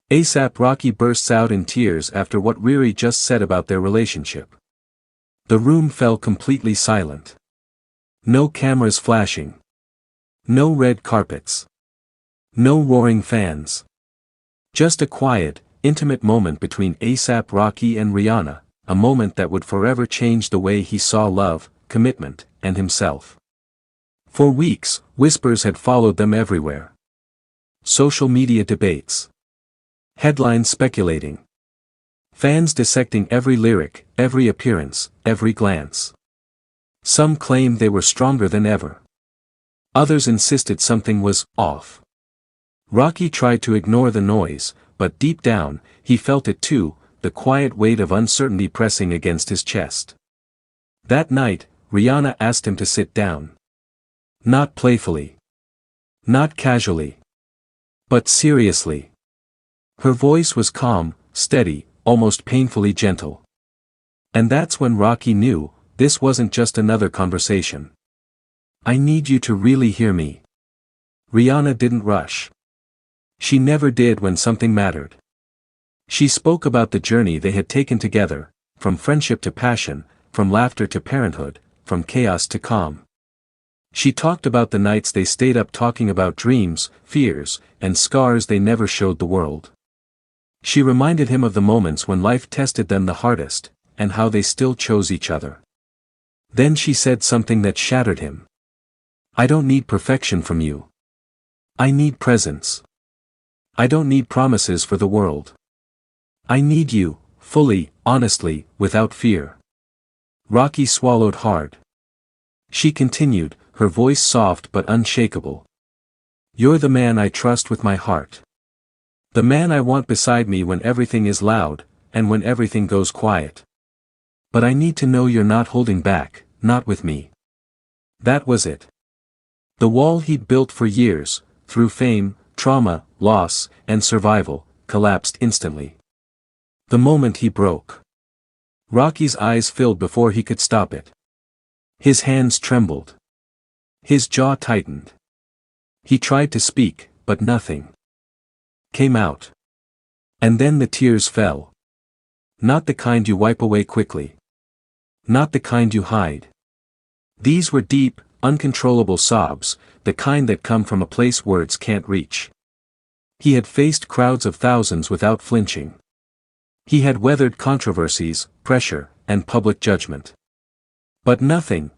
ASAP Rocky bursts out in tears after what RiRi just said about their relationship. The room fell completely silent. No cameras flashing. No red carpets. No roaring fans. Just a quiet, intimate moment between ASAP Rocky and Rihanna, a moment that would forever change the way he saw love, commitment, and himself. For weeks, whispers had followed them everywhere. Social media debates. Headlines speculating. Fans dissecting every lyric, every appearance, every glance. Some claimed they were stronger than ever. Others insisted something was off. Rocky tried to ignore the noise, but deep down, he felt it too, the quiet weight of uncertainty pressing against his chest. That night, Rihanna asked him to sit down. Not playfully. Not casually. But seriously. Her voice was calm, steady, almost painfully gentle. And that's when Rocky knew, this wasn't just another conversation. I need you to really hear me. Rihanna didn't rush. She never did when something mattered. She spoke about the journey they had taken together, from friendship to passion, from laughter to parenthood, from chaos to calm. She talked about the nights they stayed up talking about dreams, fears, and scars they never showed the world. She reminded him of the moments when life tested them the hardest, and how they still chose each other. Then she said something that shattered him. I don't need perfection from you. I need presence. I don't need promises for the world. I need you, fully, honestly, without fear. Rocky swallowed hard. She continued, her voice soft but unshakable. You're the man I trust with my heart. The man I want beside me when everything is loud, and when everything goes quiet. But I need to know you're not holding back, not with me. That was it. The wall he'd built for years, through fame, trauma, loss, and survival, collapsed instantly. The moment he broke. Rocky's eyes filled before he could stop it. His hands trembled. His jaw tightened. He tried to speak, but nothing came out. And then the tears fell. Not the kind you wipe away quickly. Not the kind you hide. These were deep, uncontrollable sobs, the kind that come from a place words can't reach. He had faced crowds of thousands without flinching. He had weathered controversies, pressure, and public judgment. But nothing,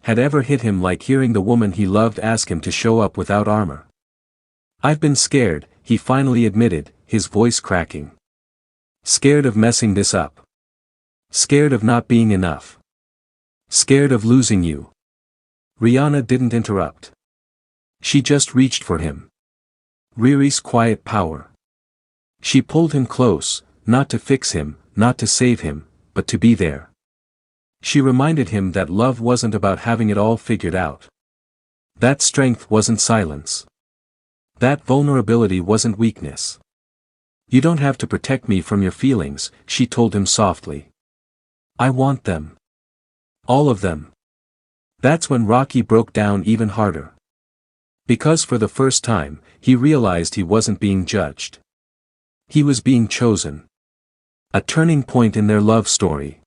had ever hit him like hearing the woman he loved ask him to show up without armor. I've been scared, he finally admitted, his voice cracking. Scared of messing this up. Scared of not being enough. Scared of losing you. Rihanna didn't interrupt. She just reached for him. RiRi's quiet power. She pulled him close, not to fix him, not to save him, but to be there. She reminded him that love wasn't about having it all figured out. That strength wasn't silence. That vulnerability wasn't weakness. You don't have to protect me from your feelings, she told him softly. I want them. All of them. That's when Rocky broke down even harder. Because for the first time, he realized he wasn't being judged. He was being chosen. A turning point in their love story.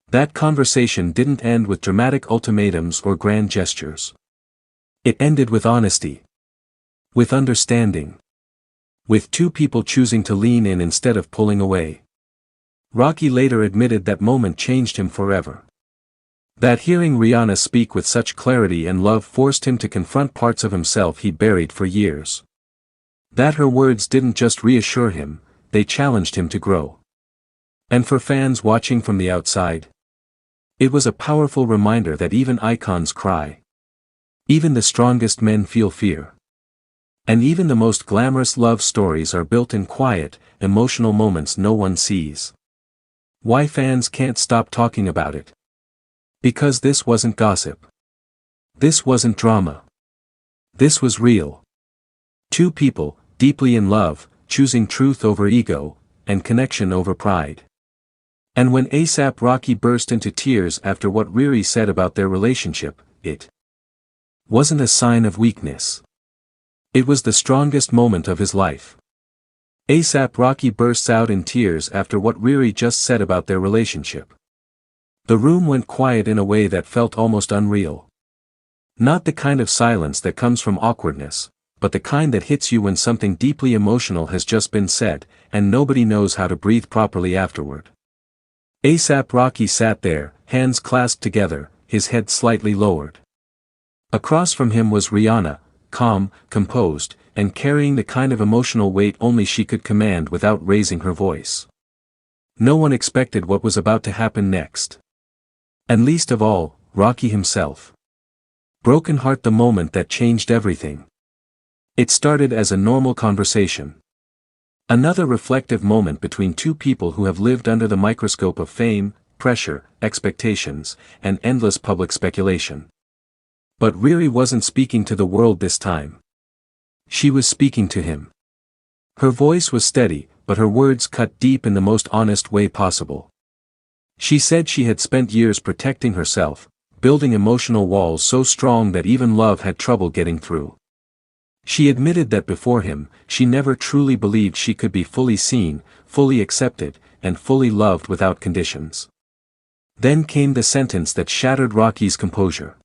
That conversation didn't end with dramatic ultimatums or grand gestures. It ended with honesty. With understanding. With two people choosing to lean in instead of pulling away. Rocky later admitted that moment changed him forever. That hearing Rihanna speak with such clarity and love forced him to confront parts of himself he'd buried for years. That her words didn't just reassure him, they challenged him to grow. And for fans watching from the outside, it was a powerful reminder that even icons cry. Even the strongest men feel fear. And even the most glamorous love stories are built in quiet, emotional moments no one sees. Why fans can't stop talking about it? Because this wasn't gossip. This wasn't drama. This was real. Two people, deeply in love, choosing truth over ego, and connection over pride. And when ASAP Rocky burst into tears after what RiRi said about their relationship, it wasn't a sign of weakness. It was the strongest moment of his life. ASAP Rocky bursts out in tears after what RiRi just said about their relationship. The room went quiet in a way that felt almost unreal. Not the kind of silence that comes from awkwardness, but the kind that hits you when something deeply emotional has just been said, and nobody knows how to breathe properly afterward. ASAP Rocky sat there, hands clasped together, his head slightly lowered. Across from him was Rihanna, calm, composed, and carrying the kind of emotional weight only she could command without raising her voice. No one expected what was about to happen next. And least of all, Rocky himself. Broken heart, the moment that changed everything. It started as a normal conversation. Another reflective moment between two people who have lived under the microscope of fame, pressure, expectations, and endless public speculation. But RiRi wasn't speaking to the world this time. She was speaking to him. Her voice was steady, but her words cut deep in the most honest way possible. She said she had spent years protecting herself, building emotional walls so strong that even love had trouble getting through. She admitted that before him, she never truly believed she could be fully seen, fully accepted, and fully loved without conditions. Then came the sentence that shattered Rocky's composure.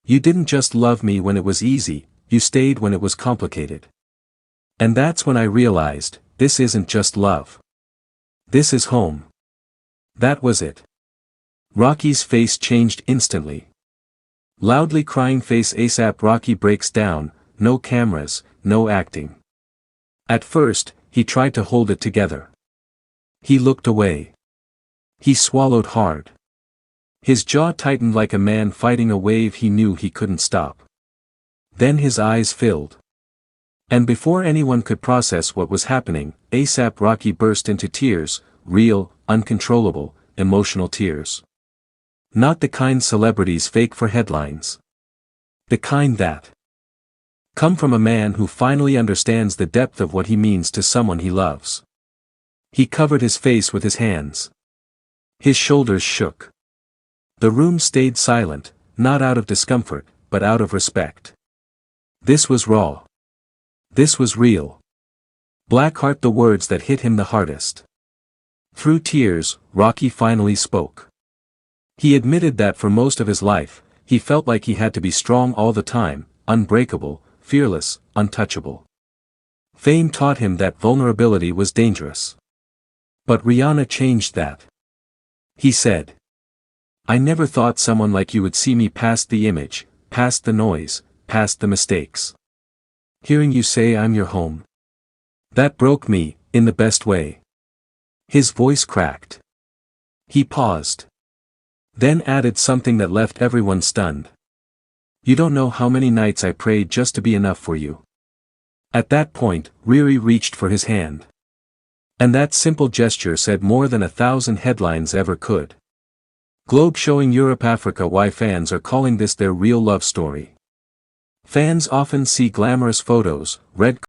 "You didn't just love me when it was easy, you stayed when it was complicated." And that's when I realized, this isn't just love. This is home. That was it. Rocky's face changed instantly. Loudly crying face, ASAP Rocky breaks down. No cameras, no acting. At first, he tried to hold it together. He looked away. He swallowed hard. His jaw tightened like a man fighting a wave he knew he couldn't stop. Then his eyes filled. And before anyone could process what was happening, ASAP Rocky burst into tears, real, uncontrollable, emotional tears. Not the kind celebrities fake for headlines. The kind that come from a man who finally understands the depth of what he means to someone he loves. He covered his face with his hands. His shoulders shook. The room stayed silent, not out of discomfort, but out of respect. This was raw. This was real. Blackheart, the words that hit him the hardest. Through tears, Rocky finally spoke. He admitted that for most of his life, he felt like he had to be strong all the time, unbreakable, fearless, untouchable. Fame taught him that vulnerability was dangerous. But Rihanna changed that. He said, "I never thought someone like you would see me past the image, past the noise, past the mistakes. Hearing you say I'm your home. That broke me, in the best way." His voice cracked. He paused. Then added something that left everyone stunned. "You don't know how many nights I prayed just to be enough for you." At that point, RiRi reached for his hand. And that simple gesture said more than 1,000 headlines ever could. Globe showing Europe, Africa. Why fans are calling this their real love story. Fans often see glamorous photos, red